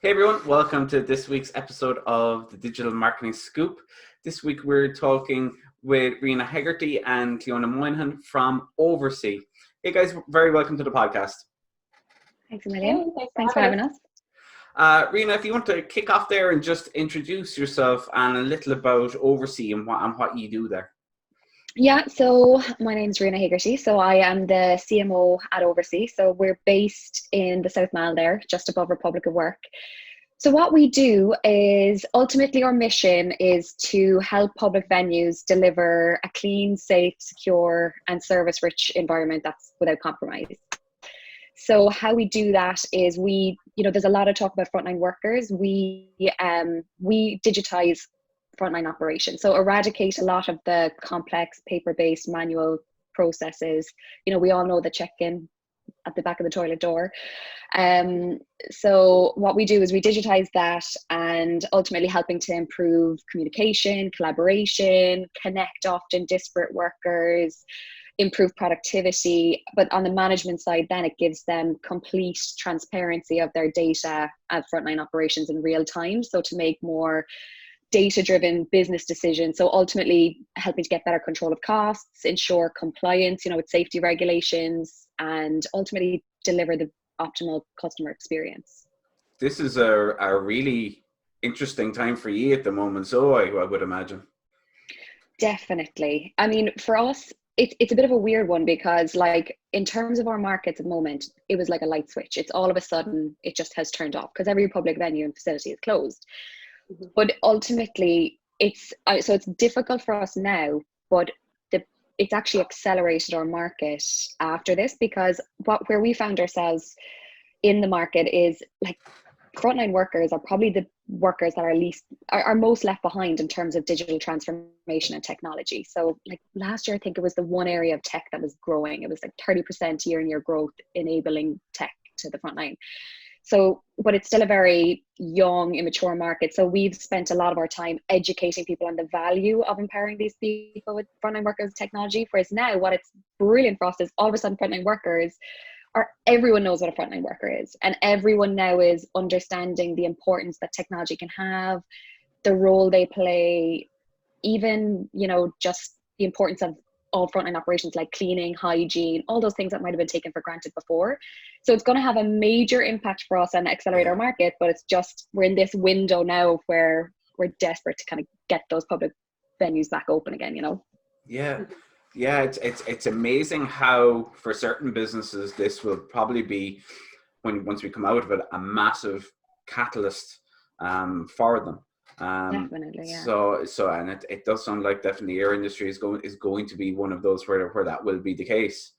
Hey everyone, welcome to this week's episode of the Digital Marketing Scoop. This week we're talking with Riona Hegarty and Clióna Moynihan from OverC. Hey guys, very welcome to the podcast. Thanks a million. Hey, Thanks for having us. Riona, if you want to kick off there and just introduce yourself and a little about OverC and what you do there. Yeah, so my name's Riona Hegarty. So I am the CMO at OverC. So we're based in the South Mall there, just above Republic of Work. So what we do is ultimately our mission is to help public venues deliver a clean, safe, secure, and service-rich environment that's without compromise. So how we do that is there's a lot of talk about frontline workers. We digitize frontline operations. So eradicate a lot of the complex paper-based manual processes. We all know the check-in at the back of the toilet door. So what we do is we digitize that and ultimately helping to improve communication, collaboration, connect often disparate workers, improve productivity. But on the management side, then it gives them complete transparency of their data at frontline operations in real time. So to make more data-driven business decisions. So ultimately helping to get better control of costs, ensure compliance, with safety regulations, and ultimately deliver the optimal customer experience. This is a really interesting time for you at the moment, so I would imagine. Definitely. I mean, for us, it's a bit of a weird one because in terms of our markets at the moment, it was like a light switch. It's all of a sudden, it just has turned off because every public venue and facility is closed. Mm-hmm. But ultimately, it's difficult for us now, but it's actually accelerated our market after this because where we found ourselves in the market is frontline workers are probably the workers that are most left behind in terms of digital transformation and technology. So last year, I think it was the one area of tech that was growing. It was 30% year-on-year growth enabling tech to the frontline. So, but it's still a very young, immature market. So we've spent a lot of our time educating people on the value of empowering these people with frontline workers technology. Whereas now what it's brilliant for us is all of a sudden frontline workers everyone knows what a frontline worker is. And everyone now is understanding the importance that technology can have, the role they play, even, just the importance of all frontline operations like cleaning, hygiene, all those things that might have been taken for granted before. So it's going to have a major impact for us and accelerate our market, but it's just, we're in this window now where we're desperate to kind of get those public venues back open again, Yeah, it's amazing how for certain businesses this will probably be, once we come out of it, a massive catalyst for them. Definitely, yeah. So and it does sound like definitely your industry is going to be one of those where that will be the case.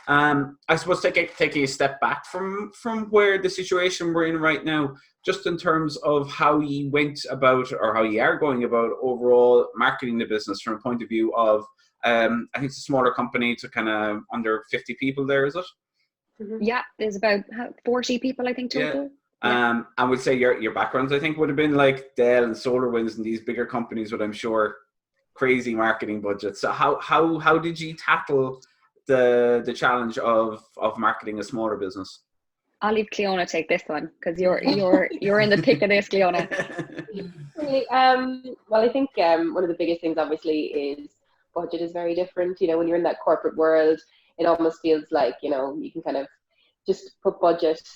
I suppose taking a step back from where the situation we're in right now, just in terms of how you went about or how you are going about overall marketing the business from a point of view of I think it's a smaller company to kind of under 50 people there, is it? Mm-hmm. Yeah, there's about 40 people, I think, total. Yeah. I would say your backgrounds, I think, would have been like Dell and SolarWinds and these bigger companies with, I'm sure, crazy marketing budgets. So how did you tackle the challenge of marketing a smaller business? I'll leave Clióna take this one because you're in the thick of this, Clióna. Well, I think one of the biggest things obviously is budget is very different. When you're in that corporate world, it almost feels like, you can kind of just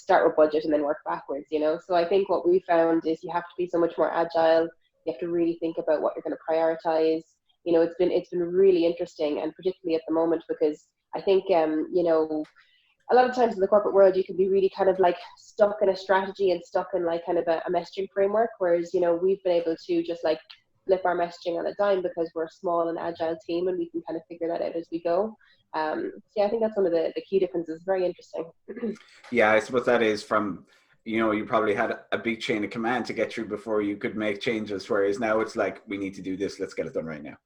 start with budget and then work backwards, So I think what we found is you have to be so much more agile. You have to really think about what you're going to prioritize. It's been really interesting, and particularly at the moment, because I think, a lot of times in the corporate world, you can be really kind of stuck in a strategy and stuck in kind of a messaging framework. Whereas, we've been able to just flip our messaging on a dime because we're a small and agile team and we can kind of figure that out as we go. So yeah, I think that's one of the key differences. Very interesting. Yeah, I suppose that is from, you probably had a big chain of command to get through before you could make changes, whereas now it's we need to do this, let's get it done right now.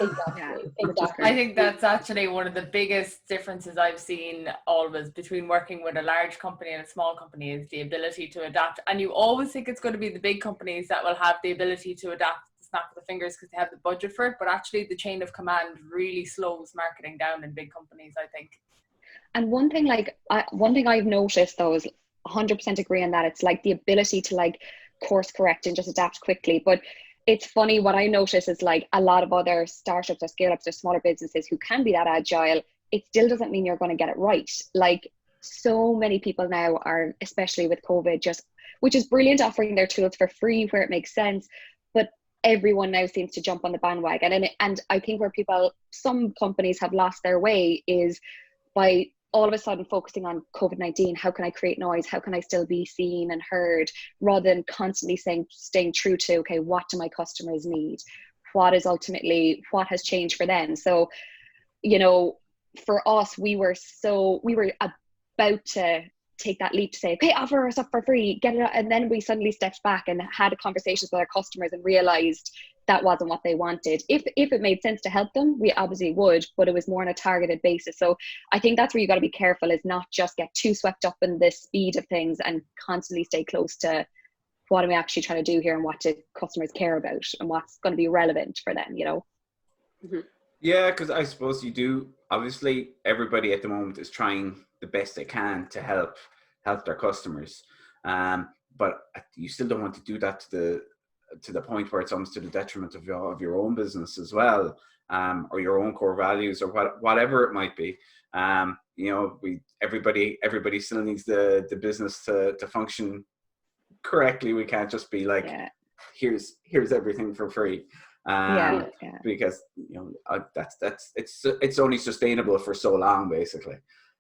Exactly. I think that's actually one of the biggest differences I've seen always between working with a large company and a small company is the ability to adapt. And you always think it's going to be the big companies that will have the ability to adapt, snap of the fingers because they have the budget for it, but actually the chain of command really slows marketing down in big companies, I think. And one thing I've noticed though is 100% agree on that. It's like the ability to like course correct and just adapt quickly. But it's funny, what I notice is like a lot of other startups or scale ups or smaller businesses who can be that agile, it still doesn't mean you're going to get it right. Like so many people now are, especially with COVID, just, which is brilliant, offering their tools for free where it makes sense, but everyone now seems to jump on the bandwagon. And I think where some companies have lost their way is by all of a sudden focusing on COVID-19. How can I create noise? How can I still be seen and heard? Rather than constantly staying true to, okay, what do my customers need? What has changed for them? So, you know, for us, we were about to take that leap to say, okay, offer our stuff for free, get it out. And then we suddenly stepped back and had conversations with our customers and realized that wasn't what they wanted. If it made sense to help them, we obviously would, but it was more on a targeted basis. So I think that's where you got to be careful, is not just get too swept up in the speed of things and constantly stay close to what am I actually trying to do here and what do customers care about and what's going to be relevant for them, you know? Mm-hmm. Yeah, because I suppose you do. Obviously, everybody at the moment is trying the best they can to help their customers, but you still don't want to do that to the point where it's almost to the detriment of your own business as well, or your own core values, or whatever it might be. You know, everybody still needs the business to function correctly. We can't just be like, here's everything for free. Because you know it's only sustainable for so long, basically.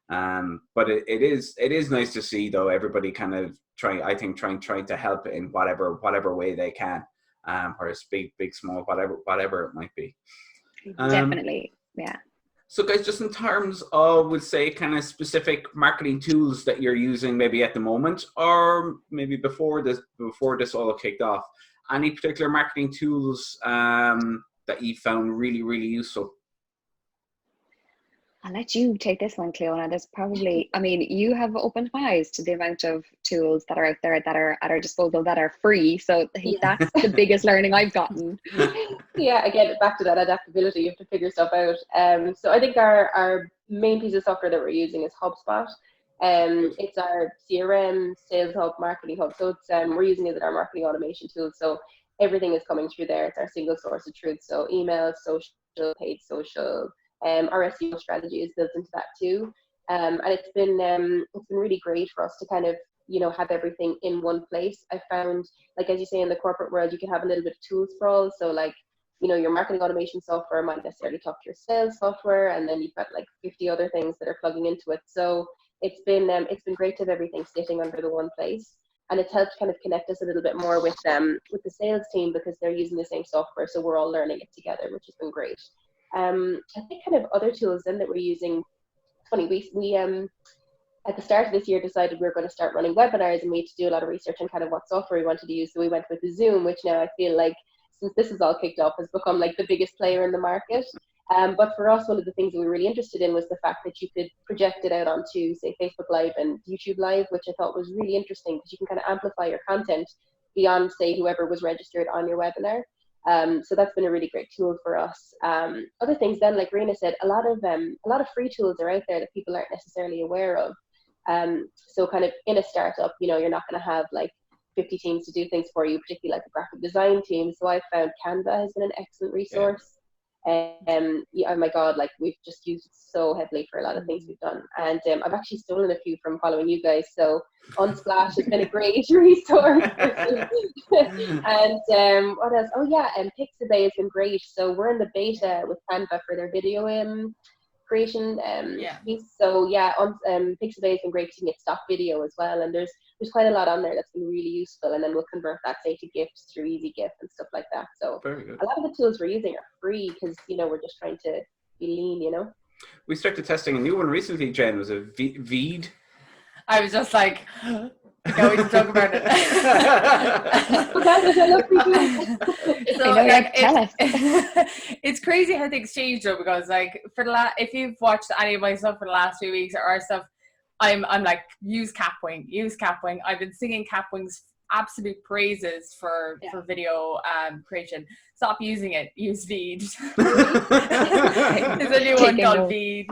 But it is nice to see, though, everybody kind of trying to help in whatever way they can, or it's big, small, whatever it might be. Definitely, yeah. So guys, just in terms of, we'll say, kind of specific marketing tools that you're using maybe at the moment, or maybe before this all kicked off, any particular marketing tools that you found really, really useful? I'll let you take this one, Clióna. There's probably, I mean, you have opened my eyes to the amount of tools that are out there that are at our disposal that are free. So that's the biggest learning I've gotten. Yeah, again, back to that adaptability, you have to figure stuff out. So I think our main piece of software that we're using is HubSpot. It's our CRM, sales hub, marketing hub. So it's we're using it as our marketing automation tool. So everything is coming through there. It's our single source of truth. So email, social, paid social. Our SEO strategy is built into that too, and it's been really great for us to kind of, you know, have everything in one place. I found, like, as you say, in the corporate world, you can have a little bit of tool sprawl. So like, you know, your marketing automation software might necessarily talk to your sales software, and then you've got like 50 other things that are plugging into it. So it's been great to have everything sitting under the one place, and it's helped kind of connect us a little bit more with the sales team, because they're using the same software, so we're all learning it together, which has been great. I think kind of other tools then that we're using. It's funny, we at the start of this year decided we were going to start running webinars, and we had to do a lot of research on kind of what software we wanted to use. So we went with the Zoom, which now I feel like, since this is all kicked off, has become like the biggest player in the market. But for us, one of the things that we were really interested in was the fact that you could project it out onto, say, Facebook Live and YouTube Live, which I thought was really interesting, because you can kind of amplify your content beyond, say, whoever was registered on your webinar. So that's been a really great tool for us. Other things then, like Riona said, a lot of free tools are out there that people aren't necessarily aware of. So kind of in a startup, you know, you're not going to have like 50 teams to do things for you, particularly like a graphic design team. So I found Canva has been an excellent resource. Yeah, oh my God, like we've just used it so heavily for a lot of things we've done. And I've actually stolen a few from following you guys. So Unsplash has been a great resource. And what else? Oh yeah, and Pixabay has been great. So we're in the beta with Canva for their video creation piece. So yeah, Pixabay has been great to get stock video as well. And there's quite a lot on there that's been really useful. And then we'll convert that, say, to GIFs through EasyGIF and stuff like that. So very good. A lot of the tools we're using are free, because, you know, we're just trying to be lean, you know. We started testing a new one recently, Jen. Was it Veed? I was just like, I can't wait to talk about it. So like, it's crazy how things change though, because like if you've watched any of my stuff for the last few weeks or our stuff, I'm like, use Capwing. I've been singing Capwing's absolute praises for video creation. Stop using it. Use Veed. There's a new one called Veed,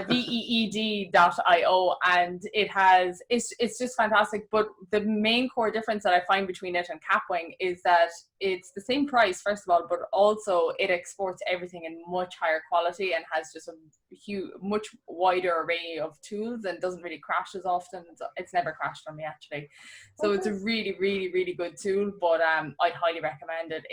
veed.io, and it's just fantastic. But the main core difference that I find between it and Capwing is that it's the same price, first of all, but also it exports everything in much higher quality and has just a much wider array of tools and doesn't really crash as often. It's never crashed on me, actually. So it's a really, really, really good tool, but I'd highly recommend it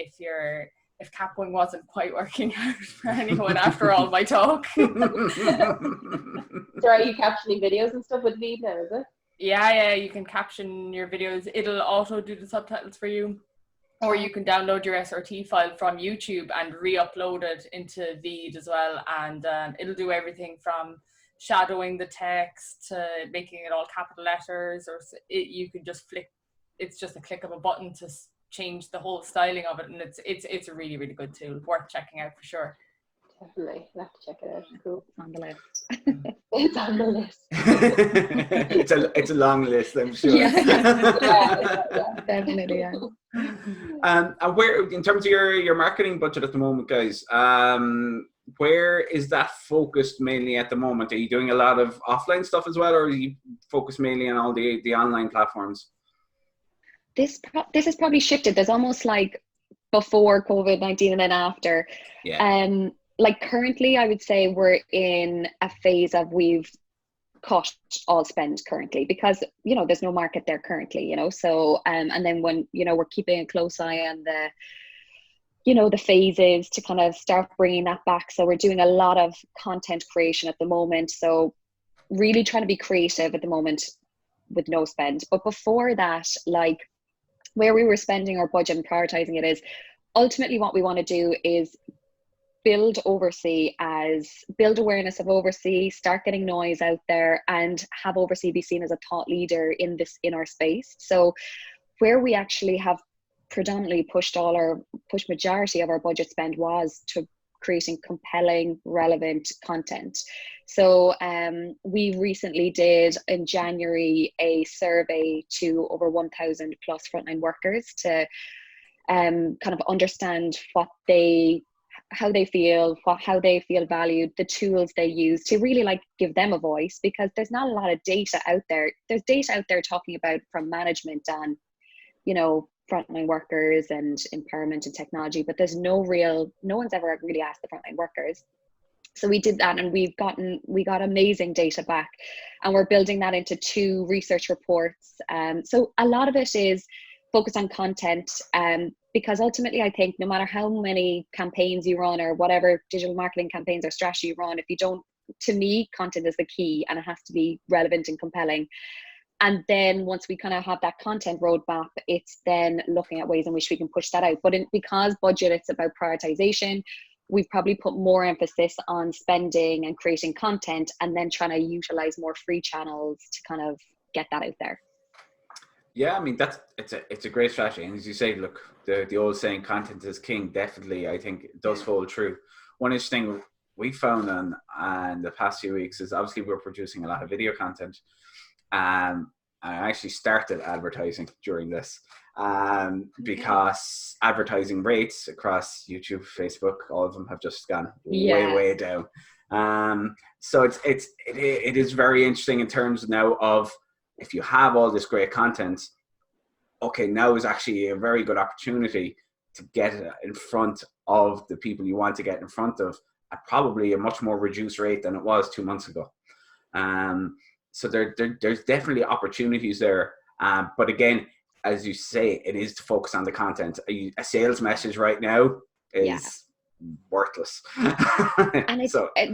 if Capwing wasn't quite working out for anyone after all my talk. So are you captioning videos and stuff with Veed now, is it? Yeah, you can caption your videos. It'll auto do the subtitles for you. Or you can download your SRT file from YouTube and re-upload it into Veed as well. And it'll do everything from shadowing the text to making it all capital letters, or you can just flick. It's just a click of a button to change the whole styling of it, and it's a really, really good tool, worth checking out for sure. Definitely, I'll have to check it out. Cool. It's on the list. It's on the list. it's a long list, I'm sure. Yeah. Yeah. Definitely, yeah. And where, in terms of your marketing budget at the moment, guys, where is that focused mainly at the moment? Are you doing a lot of offline stuff as well, or are you focused mainly on all the online platforms? This has probably shifted. There's almost like before COVID-19 and then after. Yeah. Like currently, I would say we're in a phase of we've cut all spend currently because, there's no market there currently, so, and then when, we're keeping a close eye on the phases to kind of start bringing that back. So we're doing a lot of content creation at the moment. So really trying to be creative at the moment with no spend. But before that, like where we were spending our budget and prioritizing it is ultimately what we want to do is build awareness of OverC, start getting noise out there, and have OverC be seen as a thought leader in our space. So where we actually have predominantly pushed majority of our budget spend was to creating compelling, relevant content. So we recently did in January a survey to over 1,000 plus frontline workers to kind of understand how they feel valued, the tools they use to really give them a voice, because there's not a lot of data out there. There's data out there talking about from management on, frontline workers and empowerment and technology, but there's no one's ever really asked the frontline workers. So we did that, and we got amazing data back, and we're building that into 2 research reports. So a lot of it is focused on content, because ultimately I think no matter how many campaigns you run or whatever digital marketing campaigns or strategy you run, to me, content is the key, and it has to be relevant and compelling. And then once we kind of have that content roadmap, it's then looking at ways in which we can push that out. But because budget, it's about prioritization, we probably put more emphasis on spending and creating content, and then trying to utilize more free channels to kind of get that out there. Yeah, I mean, it's a great strategy. And as you say, look, the old saying, content is king, definitely, I think it does hold true. One interesting thing we found in the past few weeks is obviously we're producing a lot of video content. I actually started advertising during this because advertising rates across YouTube, Facebook, all of them have just gone way down. So it is very interesting in terms now of, if you have all this great content, okay, now is actually a very good opportunity to get it in front of the people you want to get in front of at probably a much more reduced rate than it was 2 months ago. So there's definitely opportunities there. But again, as you say, it is to focus on the content. A sales message right now is worthless. And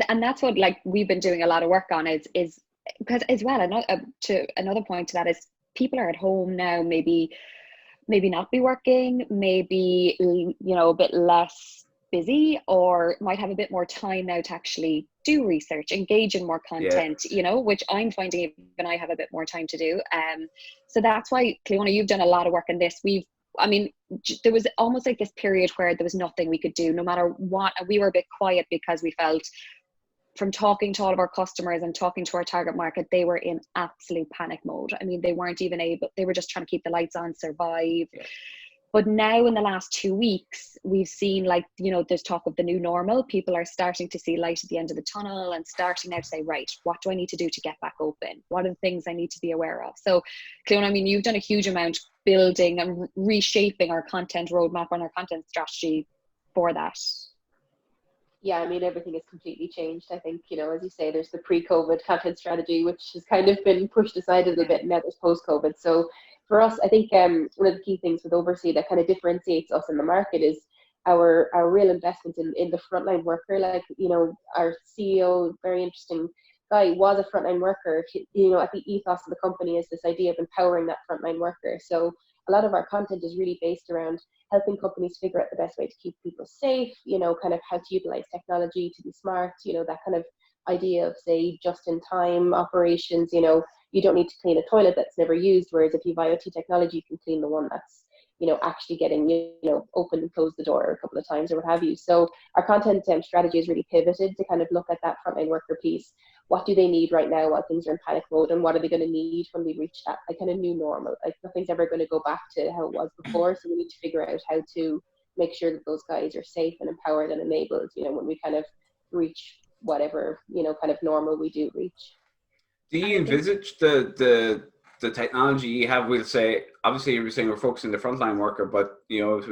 and that's what we've been doing a lot of work on is because as well, another point to that is people are at home now, maybe not be working, maybe a bit less busy, or might have a bit more time now to actually do research, engage in more content, which I'm finding even I have a bit more time to do. So that's why, Clióna, you've done a lot of work on this. There was almost like this period where there was nothing we could do, no matter what. We were a bit quiet because we felt from talking to all of our customers and talking to our target market, they were in absolute panic mode. I mean, they weren't even able, they were just trying to keep the lights on, survive. Yeah. But now in the last 2 weeks, we've seen, like, you know, there's talk of the new normal. People are starting to see light at the end of the tunnel and starting now to say, right, what do I need to do to get back open? What are the things I need to be aware of? So, Clióna, I mean, you've done a huge amount building and reshaping our content roadmap and our content strategy for that. Yeah, I mean, everything has completely changed. I think, you know, as you say, there's the pre-COVID content strategy, which has kind of been pushed aside a little bit, and now there's post-COVID. So for us, I think one of the key things with OverC that kind of differentiates us in the market is our real investment in the frontline worker. Like, you know, our CEO, very interesting guy, was a frontline worker. You know, at the ethos of the company is this idea of empowering that frontline worker. So a lot of our content is really based around helping companies figure out the best way to keep people safe, you know, kind of how to utilize technology to be smart, you know, that kind of idea of, say, just-in-time operations. You know, you don't need to clean a toilet that's never used, whereas if you have IoT technology, you can clean the one that's, you know, actually getting, you know, open and close the door a couple of times or what have you. So our content strategy is really pivoted to kind of look at that frontline worker piece. What do they need right now while things are in panic mode, and what are they going to need when we reach that like kind of new normal? Like, nothing's ever going to go back to how it was before, so we need to figure out how to make sure that those guys are safe and empowered and enabled, you know, when we kind of reach whatever, you know, kind of normal we do reach. Do you envisage the technology you have? We'll say, obviously you're saying we're focusing the frontline worker, but, you know, as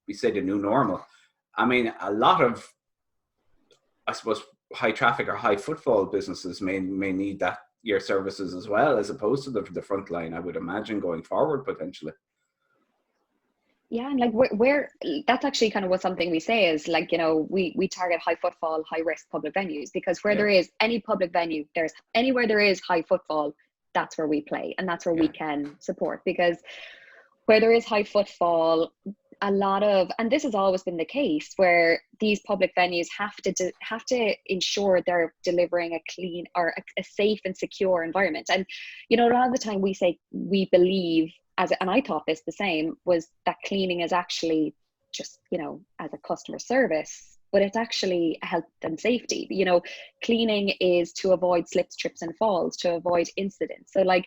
we say, the new normal. I mean, a lot of, I suppose, high traffic or high footfall businesses may need that, your services as well, as opposed to the frontline, I would imagine, going forward potentially. Yeah, and like where that's actually kind of what something we say is, like, you know, we target high footfall, high risk public venues, because where there is any public venue, there's anywhere there is high footfall, that's where we play, and that's where we can support. Because where there is high footfall, a lot of, and this has always been the case, where these public venues have to ensure they're delivering a clean or a safe and secure environment. And, you know, a lot of the time we say we believe, and I thought this the same, was that cleaning is actually just, you know, as a customer service, but it's actually health and safety. You know, cleaning is to avoid slips, trips and falls, to avoid incidents. So like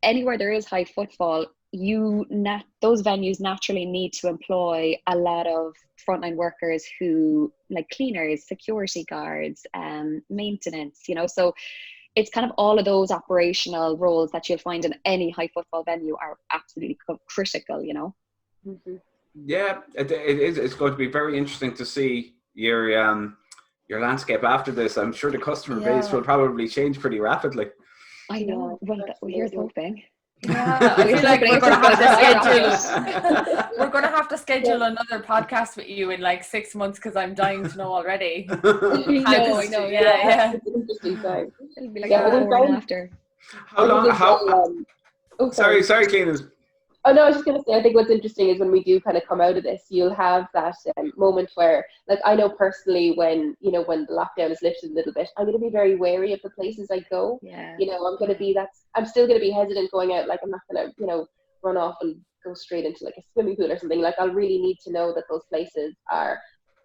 anywhere there is high footfall, those venues naturally need to employ a lot of frontline workers who, like cleaners, security guards, maintenance, you know. So it's kind of all of those operational roles that you'll find in any high footfall venue are absolutely critical, you know. Mm-hmm. Yeah, it is. It's going to be very interesting to see your landscape after this. I'm sure the customer base will probably change pretty rapidly. I know. Well, here's hoping. Yeah, I feel like we're going to have to schedule another podcast with you in like 6 months, because I'm dying to know already. I know. Yeah. It's an interesting time. It'll be like after. How long? Sorry, Clióna. Oh no, I was just going to say, I think what's interesting is when we do kind of come out of this, you'll have that moment where, like, I know personally when the lockdown is lifted a little bit, I'm going to be very wary of the places I go. Yeah. You know, I'm still going to be hesitant going out. Like, I'm not going to, you know, run off and go straight into like a swimming pool or something. Like, I'll really need to know that those places are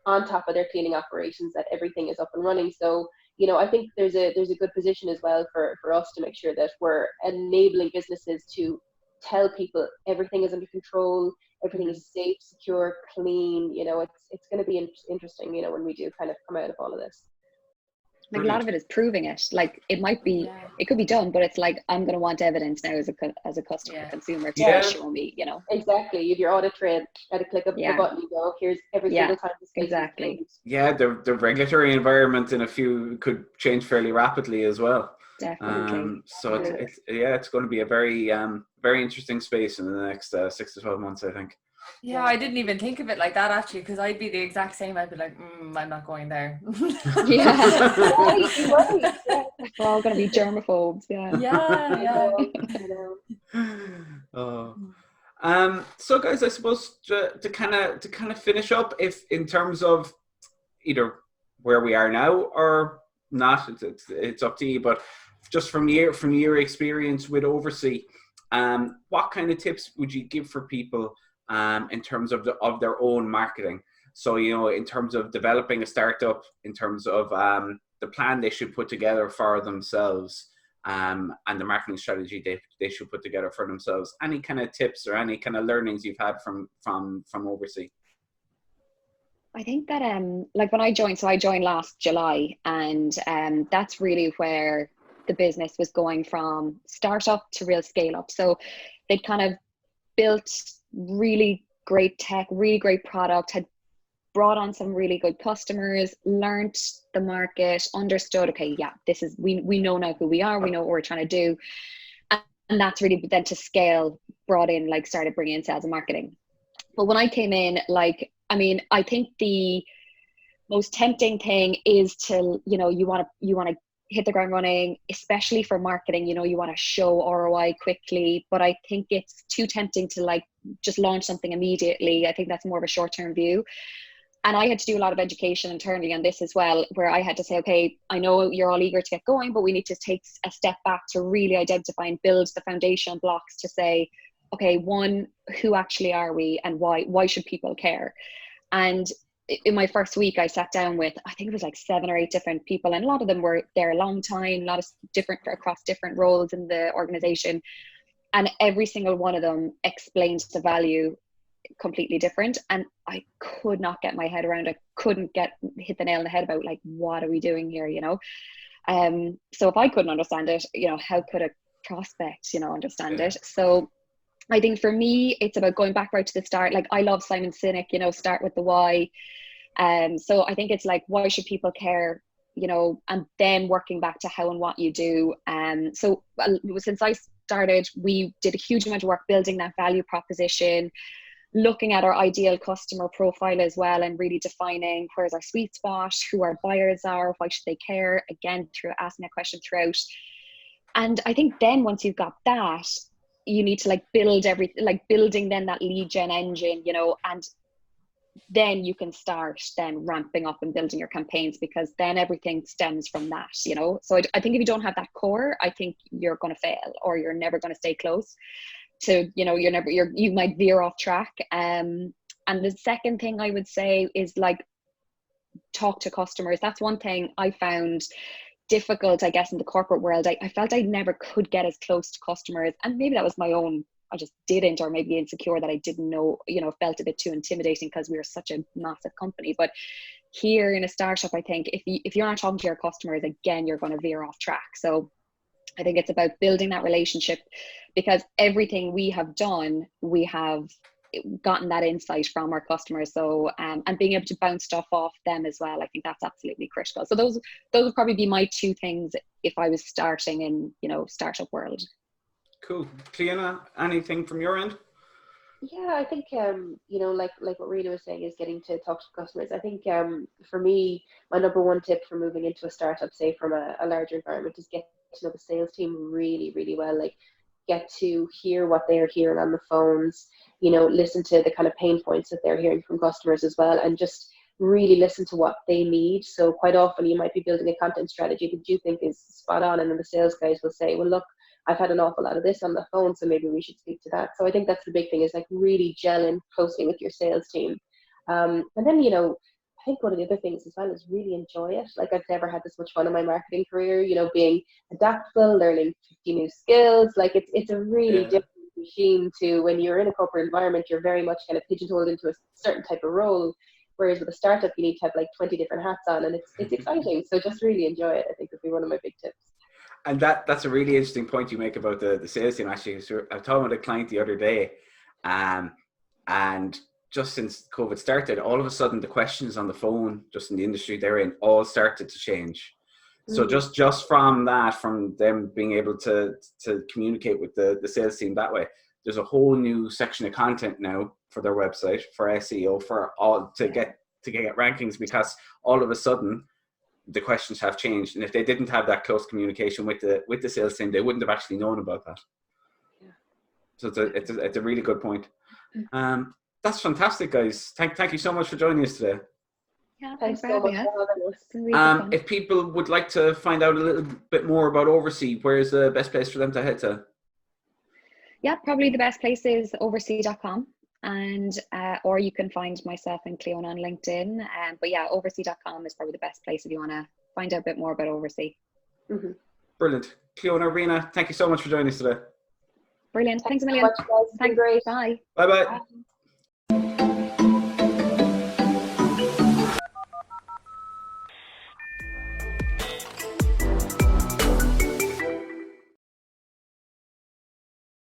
on top of their cleaning operations, that everything is up and running. So, you know, I think there's a good position as well for us to make sure that we're enabling businesses to tell people everything is under control, everything is safe, secure, clean. You know, it's going to be interesting, you know, when we do kind of come out of all of this. Like, a lot of it is proving it. Like, it might be, it could be done, but it's like, I'm going to want evidence now as a customer, consumer, to show me, you know. Exactly. You have your audit trail, at a click of the button, you go, here's every single time this space exactly. is Yeah, the regulatory environment in a few could change fairly rapidly as well. Definitely. So it's going to be a very very interesting space in the next 6 to 12 months, I think. Yeah, I didn't even think of it like that, actually, because I'd be the exact same. I'd be like, I'm not going there. Right. We're all going to be germaphobes. Yeah. So guys, I suppose to kind of finish up, if in terms of either where we are now or not, it's up to you, but just from your experience with OverC, what kind of tips would you give for people in terms of their own marketing? So, you know, in terms of developing a startup, in terms of the plan they should put together for themselves, and the marketing strategy they should put together for themselves. Any kind of tips or any kind of learnings you've had from OverC? I think that like when I joined, so I joined last July, and that's really where the business was going from startup to real scale up. So they'd kind of built really great tech, really great product, had brought on some really good customers, learned the market, understood, okay, yeah, this is, we know now who we are, we know what we're trying to do. And that's really then to scale, brought in, like started bringing in sales and marketing. But when I came in, like, I mean, I think the most tempting thing is to, you know, you want to hit the ground running, especially for marketing, you know, you want to show ROI quickly, but I think it's too tempting to like just launch something immediately. I think that's more of a short-term view. And I had to do a lot of education internally on this as well, where I had to say, okay, I know you're all eager to get going, but we need to take a step back to really identify and build the foundation blocks to say, okay, one, who actually are we and why should people care? And in my first week, I sat down with, I think it was like 7 or 8 different people, and a lot of them were there a long time, a lot of different, across different roles in the organization. And every single one of them explained the value completely different. And I could not get my head around it, couldn't hit the nail on the head about like, what are we doing here, you know? So if I couldn't understand it, you know, how could a prospect, you know, understand it? So I think for me, it's about going back right to the start. Like I love Simon Sinek, you know, start with the why. So I think it's like, why should people care, you know, and then working back to how and what you do. So since I started, we did a huge amount of work building that value proposition, looking at our ideal customer profile as well, and really defining where's our sweet spot, who our buyers are, why should they care, again, through asking that question throughout. And I think then once you've got that, you need to like build everything, like building then that lead gen engine, you know, and then you can start then ramping up and building your campaigns, because then everything stems from that, you know. So I think if you don't have that core, I think you're going to fail, or you're never going to stay close to, you know, you might veer off track. And the second thing I would say is like, talk to customers. That's one thing I found difficult, I guess, in the corporate world. I felt I never could get as close to customers, and maybe that was my own, I just didn't, or maybe insecure that I didn't know, you know, felt a bit too intimidating because we were such a massive company. But here in a startup, I think if you're not talking to your customers, again, you're going to veer off track. So I think it's about building that relationship, because everything we have done, we have gotten that insight from our customers. So and being able to bounce stuff off them as well, I think that's absolutely critical. So those would probably be my 2 things if I was starting in, you know, startup world. Cool. Clióna, anything from your end? Yeah, I think you know, like what Riona was saying, is getting to talk to customers. I think for me, my number 1 tip for moving into a startup, say from a larger environment, is get to know the sales team really, really well. Like, get to hear what they're hearing on the phones, you know, listen to the kind of pain points that they're hearing from customers as well, and just really listen to what they need. So quite often you might be building a content strategy that you think is spot on, and then the sales guys will say, well, look, I've had an awful lot of this on the phone, so maybe we should speak to that. So I think that's the big thing, is like really gelling closely with your sales team. And then, you know, I think one of the other things as well is really enjoy it. Like, I've never had this much fun in my marketing career, you know, being adaptable, learning 50 new skills. Like, it's a really different machine to when you're in a corporate environment, you're very much kind of pigeonholed into a certain type of role. Whereas with a startup, you need to have like 20 different hats on, and it's exciting. So just really enjoy it, I think, would be one of my big tips. And that's a really interesting point you make about the sales team. Actually, so I was talking with a client the other day, and just since COVID started, all of a sudden the questions on the phone, just in the industry they're in, all started to change. So just from that, from them being able to communicate with the sales team that way, there's a whole new section of content now for their website, for SEO, for all to get rankings, because all of a sudden the questions have changed. And if they didn't have that close communication with the sales team, they wouldn't have actually known about that. Yeah. So it's a really good point. That's fantastic, guys. Thank you so much for joining us today. Yeah, thanks for having us. If people would like to find out a little bit more about OverC, where's the best place for them to head to? Yeah, probably the best place is overc.com, and or you can find myself and Clióna on LinkedIn. But yeah, overc.com is probably the best place if you want to find out a bit more about OverC. Mm-hmm. Brilliant. Clióna, Rina, thank you so much for joining us today. Brilliant. Thanks a so million. much, guys. It's been great. Bye. Bye-bye. Bye.